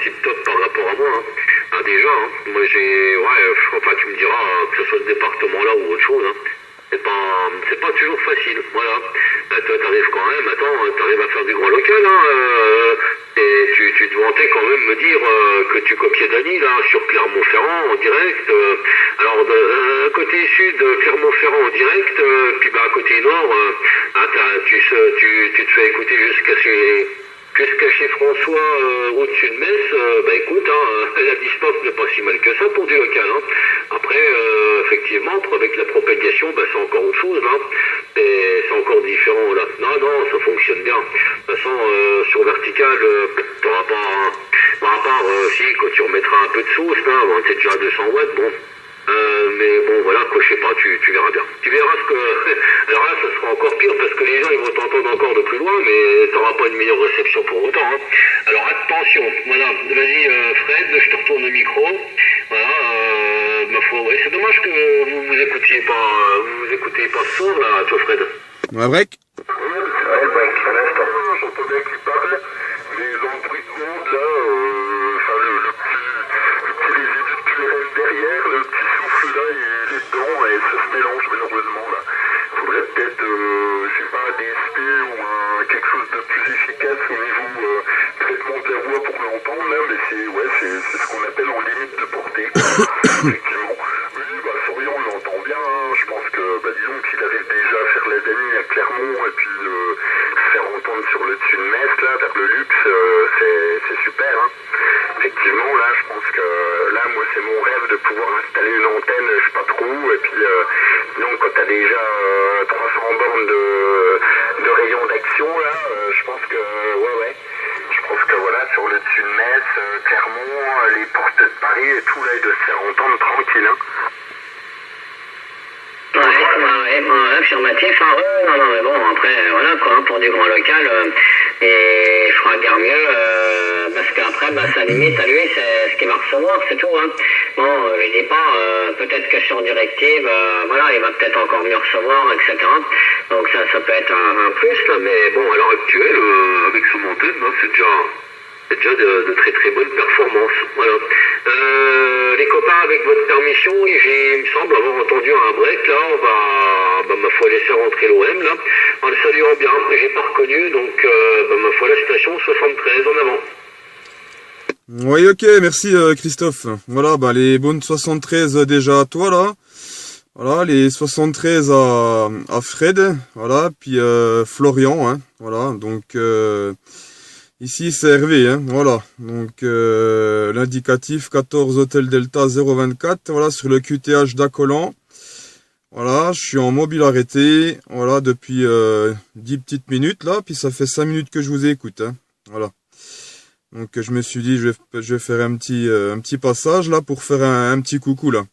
tip-top par rapport à moi. Hein. Ah, déjà, hein. Moi j'ai... Ouais, enfin tu me diras, que ce soit ce département-là ou autre chose, hein. C'est pas toujours facile, voilà. Toi t'arrives quand même, t'arrives à faire du grand local, hein. Et tu te vantais quand même me dire que tu copiais Dany, là, sur Clermont-Ferrand en direct. Alors, côté sud, Clermont-Ferrand en direct, puis bah, côté nord, tu te fais écouter jusqu'à chez François, au-dessus de Metz. Bah écoute, hein, la distance n'est pas si mal que ça pour du local. Hein. Après, effectivement, avec la propagation, bah, c'est encore autre chose. Hein. C'est encore différent là. Non, ça fonctionne bien. De toute façon, sur vertical, t'auras pas... à part si, quand tu remettras un peu de sauce, là, bon, t'es déjà à 200 watts, bon. Mais bon, voilà, quoi, je sais pas, tu verras bien. Tu verras ce que... Alors là, ça sera encore pire, parce que les gens, ils vont t'entendre encore de plus loin, mais t'auras pas une meilleure réception pour autant. Hein. Alors attention, voilà, vas-y Fred, je te retourne le micro. Voilà, ma foi, ouais, c'est dommage que vous écoutiez pas ce son, là, toi Fred. Ouais, break. Ouais, c'est vrai, à l'instant, j'entendais qu'il parle, mais dans le bruit de monde, là, enfin, le petit résidu derrière, le petit souffle, là, il est dedans, et ça se mélange, malheureusement, là. Faudrait peut-être, je sais pas, un DSP ou quelque chose de plus efficace au niveau traitement de la voix pour l'entendre, là, mais c'est ce qu'on appelle en limite de portée, effectivement. Oui, bah, Florian, on l'entend bien, hein. Je pense que, bah, disons qu'il avait déjà à faire la Dany à Clermont, et puis faire entendre sur le dessus de Metz, là, vers le luxe, c'est super, hein. Effectivement, là, je pense que, là, moi, c'est mon rêve de pouvoir installer une antenne, je sais pas trop, et puis, donc, quand t'as déjà 300 bornes de rayon d'action, là, je pense que, ouais, je pense que, voilà, sur le dessus de Metz, Clermont, les portes de Paris et tout, là, il doit se faire entendre tranquille, hein. Ouais, affirmatif, hein, non, mais bon, après, voilà, quoi, pour du grand local, et il fera guère mieux, parce qu'après, bah, sa limite à lui, c'est ce qu'il va recevoir, c'est tout, hein. Bon, je dis pas, peut-être que sur directive, voilà, il va peut-être encore mieux recevoir, etc. Donc ça peut être un plus, là, mais bon, à l'heure actuelle, avec son antenne, hein, c'est déjà de très très bonnes performances. Voilà. Les copains, avec votre permission, il me semble avoir entendu un break, là, on va, ma foi, laisser rentrer l'OM, là, en le saluant bien. J'ai pas reconnu, donc, ma foi, la station 73 en avant. Oui, ok, merci Christophe. Voilà, bah les bonnes 73 déjà à toi, là. Voilà, les 73 à Fred, voilà, puis Florian, hein, voilà, donc... ici, c'est Hervé, hein, voilà. Donc, l'indicatif 14 Hôtel Delta 024, voilà, sur le QTH d'Acolan. Voilà, je suis en mobile arrêté, voilà, depuis 10 petites minutes, là, puis ça fait 5 minutes que je vous écoute, hein, voilà. Donc, je me suis dit, je vais faire un petit passage, là, pour faire un petit coucou, là.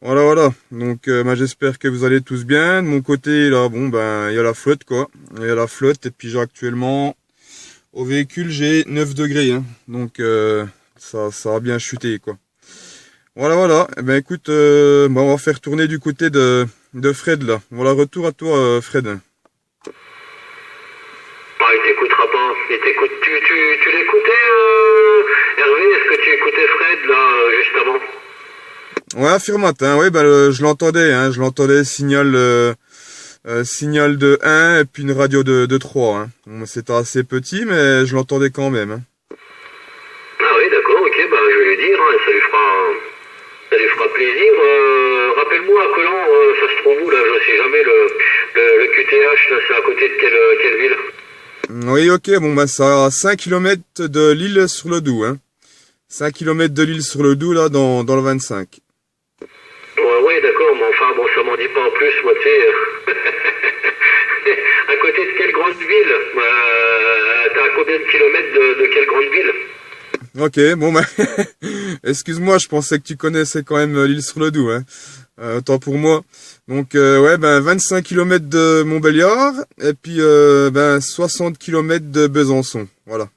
Voilà. Donc, j'espère que vous allez tous bien. De mon côté, là, bon, ben, il y a la flotte, quoi. Il y a la flotte, et puis j'ai actuellement... Au véhicule, j'ai 9 degrés, hein. Donc ça a bien chuté, quoi. Voilà. Eh ben écoute, on va faire tourner du côté de Fred, là. Voilà, retour à toi, Fred. Ah, il t'écoutera pas. Tu l'écoutais, Hervé? Est-ce que tu écoutais Fred, là, juste avant? Ouais, affirmatin, oui, je l'entendais, hein. Je l'entendais, signal de 1 et puis une radio de 3. Hein. Bon, c'était assez petit, mais je l'entendais quand même. Hein. Ah oui, d'accord, ok, bah je vais lui dire, hein, ça lui fera plaisir. Rappelle-moi, à Colan, ça se trouve où, là? Je sais jamais, le QTH, là, c'est à côté de quelle ville? Oui, ok, bon, ça à 5 km de l'île sur le Doubs. Hein. 5 km de l'île sur le Doubs, là, dans le 25. Ouais, d'accord, mais enfin, bon, ça m'en dit pas en plus, moi, tu sais. À côté de quelle grande ville? T'as à combien de kilomètres de quelle grande ville? Ok, bon, excuse-moi, je pensais que tu connaissais quand même l'île sur le Doubs, hein. Autant pour moi. Donc, 25 km de Montbéliard, et puis, 60 km de Besançon, voilà.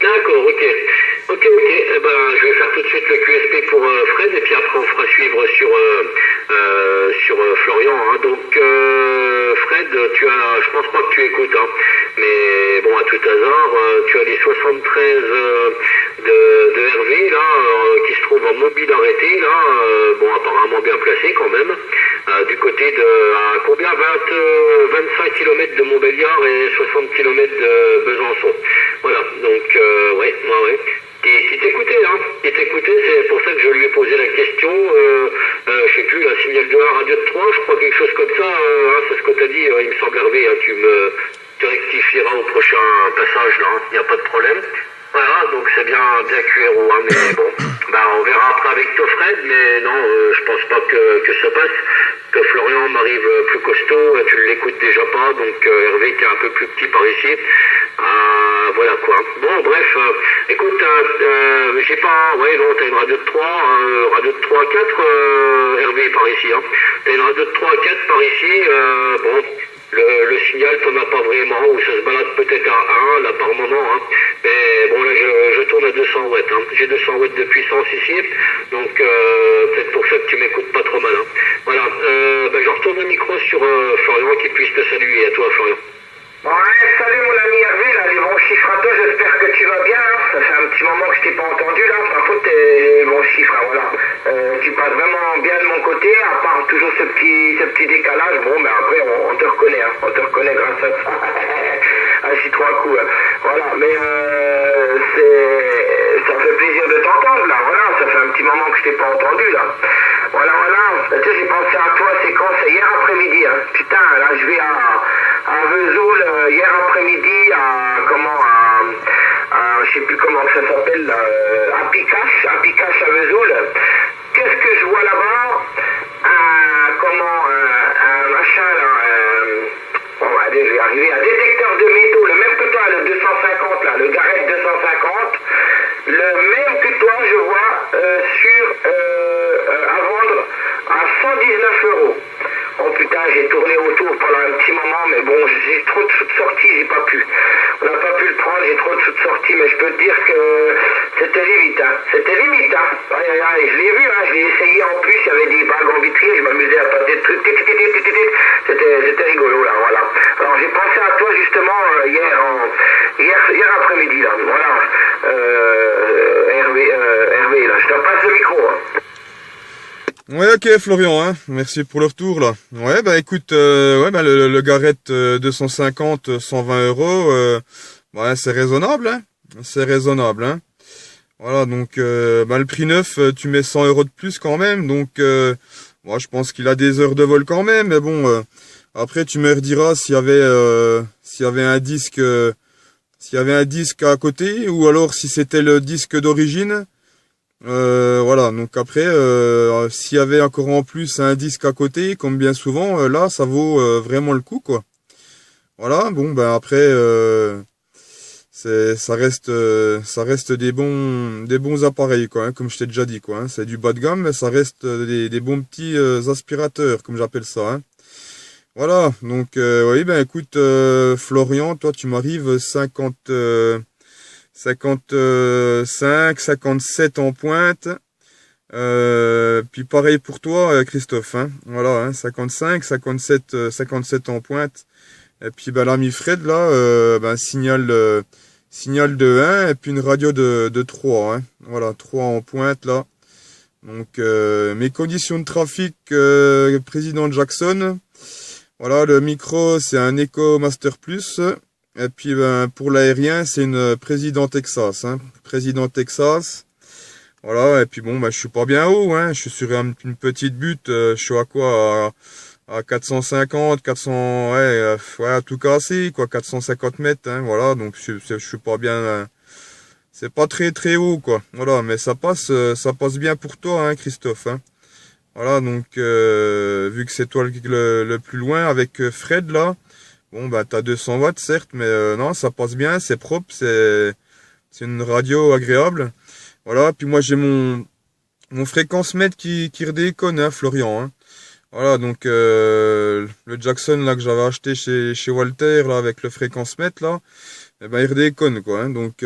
D'accord, ok. Eh ben, je vais faire tout de suite le QSP pour Fred, et puis après on fera suivre sur Florian. Hein. Donc, Fred, je pense pas que tu écoutes, hein. Mais bon, à tout hasard, tu as les 73 en mobile arrêté, là, bon, apparemment bien placé quand même, du côté de, à combien, 25 km de Montbéliard et 60 km de Besançon. Voilà, donc, ouais. Et qui t'écoutait, hein, c'est pour ça que je lui ai posé la question, je sais plus, la signal de 1, radio de 3, je crois, quelque chose comme ça, hein, c'est ce que t'as dit, il me semble, Hervé, hein, tu rectifieras au prochain passage, là, il n'y a pas de problème. Voilà, donc c'est bien QRO, hein, mais bon, bah on verra après avec toi Fred, mais non, je pense pas que ça passe, que Florian m'arrive plus costaud, tu ne l'écoutes déjà pas, donc Hervé qui est un peu plus petit par ici, voilà quoi. Bon bref, écoute, j'ai pas, ouais non, t'as une radio de 3, radio de 3 à 4, Hervé par ici, hein, t'as une radio de 3 à 4 par ici, bon. Le signal, t'en as pas vraiment, ou ça se balade peut-être à 1, là, par moment, hein. Mais bon, là, je tourne à 200 watts, hein. J'ai 200 watts de puissance ici, donc peut-être pour ça que tu m'écoutes pas trop mal, hein. Voilà, je retourne le micro sur Florian, qui puisse te saluer. À toi, Florian. Ouais, salut mon ami Hervé, là, les bons chiffres à toi, j'espère que tu vas bien, hein. Ça fait un petit moment que je t'ai pas entendu, là, par contre, tes bons chiffres, hein, voilà. Tu passes vraiment bien de mon côté, à part toujours ce petit décalage, bon, mais après, on te reconnaît, hein, on te reconnaît grâce à ça. Ainsi 3 coups, hein. Voilà, mais ça fait plaisir de t'entendre, là, voilà, ça fait un petit moment que je t'ai pas entendu, là. Voilà, tu sais, j'ai pensé à toi, c'est quand, c'est hier après-midi, hein. Putain, là, je vais à Vesoul, hier après-midi, je sais plus comment ça s'appelle, à Picache à Vesoul. Qu'est-ce que je vois là-bas? Un machin, là, je vais arriver, un détecteur de métaux, le même que toi, le 250, là, le Garrett 250, le même que toi, je vois, à vendre à 119 €. Oh putain, j'ai tourné autour pendant un petit moment, mais bon, j'ai trop de sous de sortie, j'ai pas pu. On n'a pas pu le prendre, j'ai trop de sous de sortie, mais je peux te dire que c'était limite, hein. C'était limite, hein. Je l'ai vu, hein, je l'ai essayé en plus, il y avait des bagues en vitrine, je m'amusais à passer des trucs, c'était rigolo, là, voilà. Alors j'ai pensé à toi justement hier après-midi, là, voilà. Hervé, là, je te passe le micro, hein. Ouais, ok, Florian, hein. Merci pour le retour, là. Ouais, bah, écoute, le Garrett 250, 120 €, ouais, c'est raisonnable, hein. C'est raisonnable, hein. Voilà, donc, le prix neuf, tu mets 100 € de plus quand même, donc, moi, je pense qu'il a des heures de vol quand même, mais bon, après, tu me rediras s'il y avait un disque, à côté, ou alors si c'était le disque d'origine. Voilà, donc après, s'il y avait encore en plus un disque à côté, comme bien souvent, là, ça vaut vraiment le coup, quoi. Voilà, bon, ben après, ça reste des bons appareils, quoi, hein, comme je t'ai déjà dit, quoi. Hein. C'est du bas de gamme, mais ça reste des bons petits aspirateurs, comme j'appelle ça. Hein. Voilà, donc oui, ben écoute, Florian, toi, tu m'arrives 55, 57 en pointe. Puis pareil pour toi, Christophe. Hein. Voilà, hein, 55, 57 en pointe. Et puis l'ami Fred là, signal de 1 et puis une radio de 3. Hein. Voilà, 3 en pointe là. Donc mes conditions de trafic, président Jackson. Voilà, le micro c'est un Echo Master Plus. Et puis pour l'aérien, c'est une Président Texas, hein. Président Texas. Voilà, et puis bon, je suis pas bien haut, hein. Je suis sur une petite butte, je suis à quoi? À 450, 400, ouais, à tout casser, quoi, 450 mètres, hein, voilà, donc je suis pas bien, c'est pas très très haut, quoi. Voilà, mais ça passe bien pour toi, hein, Christophe, hein. Voilà, donc vu que c'est toi le plus loin avec Fred là. Bon, t'as 200 watts, certes, mais non, ça passe bien, c'est propre, c'est une radio agréable. Voilà, puis moi, j'ai mon fréquence mètre qui redéconne, hein, Florian, hein. Voilà, donc, le Jackson, là, que j'avais acheté chez Walter, là, avec le fréquence mètre, là, il redéconne, quoi, hein. Donc,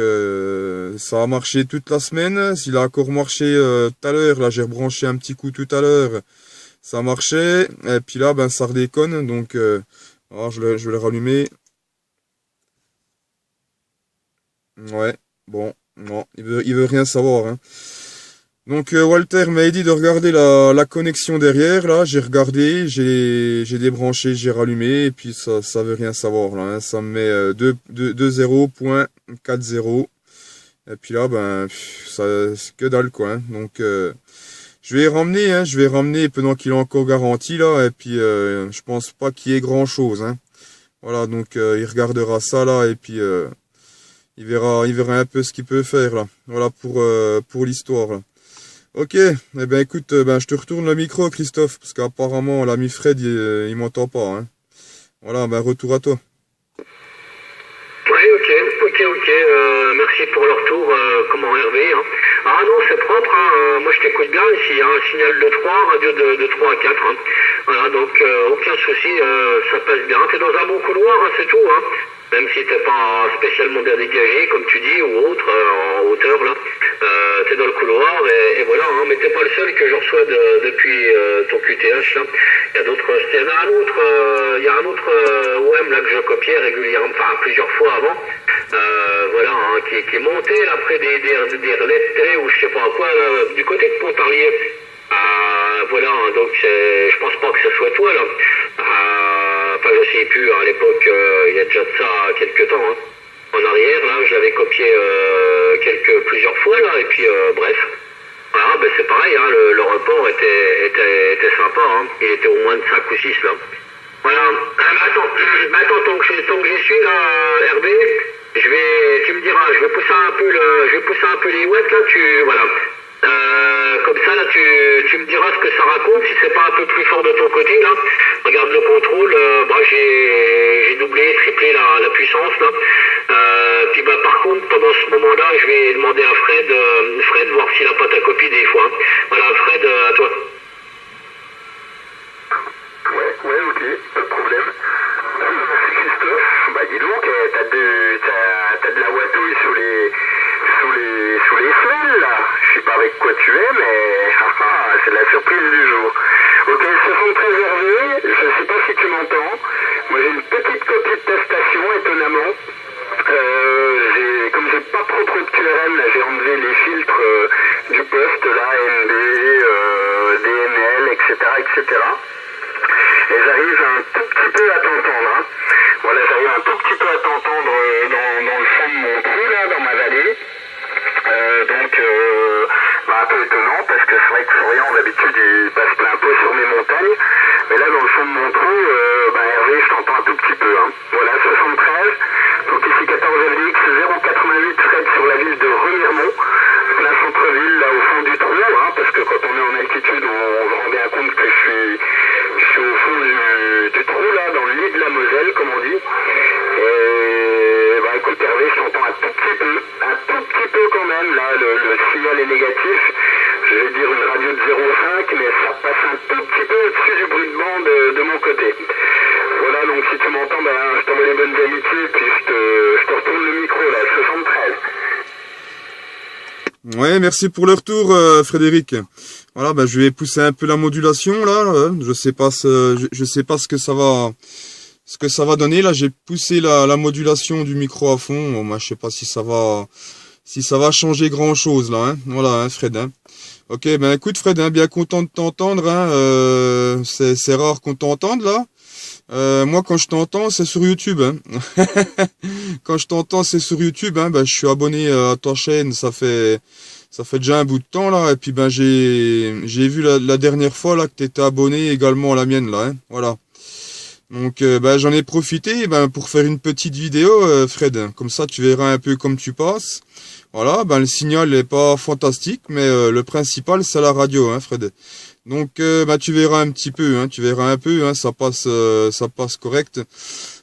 ça a marché toute la semaine. S'il a encore marché tout à l'heure, là, j'ai rebranché un petit coup tout à l'heure, ça marchait. Et puis là, ça redéconne, donc... alors je vais le rallumer. Ouais, bon, non, il veut rien savoir, hein. Donc Walter m'a dit de regarder la connexion derrière, là, j'ai regardé, j'ai débranché, j'ai rallumé, et puis ça veut rien savoir, là, hein. Ça me met 20.40, et puis là, ben, ça, c'est que dalle, quoi, hein. Donc, je vais ramener pendant qu'il est encore garanti, là, et puis je pense pas qu'il y ait grand chose, hein. Voilà, donc il regardera ça, là, et puis il verra un peu ce qu'il peut faire, là. Voilà pour l'histoire, là. Ok, eh ben écoute, je te retourne le micro, Christophe, parce qu'apparemment l'ami Fred, il m'entend pas, hein. Voilà, ben retour à toi. Oui, ok, merci pour le retour, comment Hervé, hein. Ah non, c'est propre, hein. Moi je t'écoute bien ici, hein. Signal de 3, radio de 3 à 4, hein. Voilà, donc aucun souci, ça passe bien. T'es dans un bon couloir, hein, c'est tout, hein. Même si t'es pas spécialement bien dégagé, comme tu dis, ou autre, en hauteur, là. T'es dans le couloir, et voilà, hein. Mais t'es pas le seul que je reçois depuis ton QTH, là. Il y a d'autres, il y a un autre OM, là, que je copiais régulièrement, enfin, plusieurs fois avant. Voilà, hein, qui est monté, là, près des relais de télé, ou je sais pas quoi, là, du côté de Pontarlier. Voilà, hein, donc je pense pas que ce soit toi, là. Enfin, je sais plus, à l'époque, il y a déjà de ça quelques temps, hein. En arrière, là, je l'avais copié plusieurs fois, là, et puis, bref. Voilà, ben c'est pareil, hein, le report était sympa, hein. Il était au moins de 5 ou 6, là. Voilà. Attends, tant que j'y suis, là, RB, tu me diras, je vais pousser un peu les watts, là, voilà. Comme ça, là, tu me diras ce que ça raconte, si c'est pas un peu plus fort de ton côté, là. Regarde le contrôle, j'ai doublé, triplé la puissance, là. Puis par contre, pendant ce moment-là, je vais demander à Fred, voir s'il a pas ta copie des fois. Voilà, Fred, à toi. Ouais, ok, pas de problème. Merci Christophe. Dis donc, t'as de la watouille sous les semelles, là. Je sais pas avec quoi tu es, mais c'est la surprise du jour. Ok, 73 Hervé, je sais pas si tu m'entends. Moi j'ai une petite copie de ta station, étonnamment. Comme j'ai pas trop de QRM, là, j'ai enlevé les filtres du poste, là, MB, DNL, etc. Et j'arrive un tout petit peu à t'entendre, hein. Voilà, j'arrive un tout petit peu à t'entendre dans le fond de mon trou, là, dans ma vallée. Un peu étonnant, parce que c'est vrai que Florian, d'habitude, il passe plein pot sur mes montagnes. Mais là, dans le fond de mon trou, Hervé, je t'entends un tout petit peu, hein. Voilà, 73. Donc ici, 14 LDX, 088 Fred sur la ville de Remiremont. Plein centre-ville, là, au fond du trou, hein, parce que quand on est en altitude, on se rend bien compte que je suis au fond du trou, là, dans le lit de la Moselle, comme on dit. Et, écoute, Hervé, je t'entends un tout petit peu quand même, là, le signal est négatif. Je vais dire une radio de 0,5, mais ça passe un tout petit peu au-dessus du bruit de bande de mon côté. Voilà, donc si tu m'entends, je t'envoie les bonnes amitiés, puis je te retourne le micro, là, 73. Ouais, merci pour le retour, Frédéric. Voilà, je vais pousser un peu la modulation, là. Je sais pas ce que ça va donner. Là, j'ai poussé la modulation du micro à fond. Bon, moi, je sais pas si ça va changer grand chose, là, hein. Voilà, hein, Fred, hein. Ok, écoute, Fred, hein, bien content de t'entendre, hein. C'est rare qu'on t'entende, là. Moi, quand je t'entends, c'est sur YouTube, hein. Quand je t'entends, c'est sur YouTube, hein. Je suis abonné à ta chaîne, ça fait déjà un bout de temps, là. Et puis, j'ai vu la dernière fois, là, que t'étais abonné également à la mienne, là, hein. Voilà. Donc, j'en ai profité, pour faire une petite vidéo, Fred. Comme ça, tu verras un peu comme tu passes. Voilà, le signal n'est pas fantastique, mais le principal, c'est la radio, hein, Fred. Donc, tu verras un petit peu, hein, hein, ça passe correct.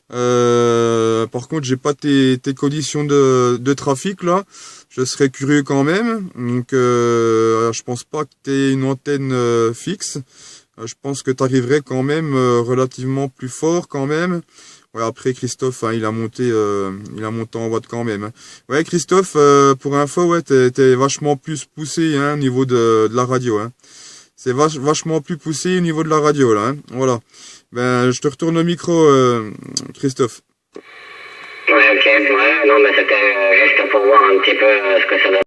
Par contre, j'ai pas tes conditions de trafic, là. Je serais curieux quand même. Donc, je pense pas que t'aies une antenne fixe. Je pense que tu arriverais quand même relativement plus fort quand même. Ouais, après Christophe, hein, il a monté en watt quand même, hein. Ouais, Christophe, pour info, ouais, t'es vachement plus poussé, hein, au niveau de la radio, hein. C'est vachement plus poussé au niveau de la radio, là, hein. Voilà. Je te retourne le micro, Christophe. Ouais, ok, ouais, non, c'était juste pour voir un petit peu ce que ça donne.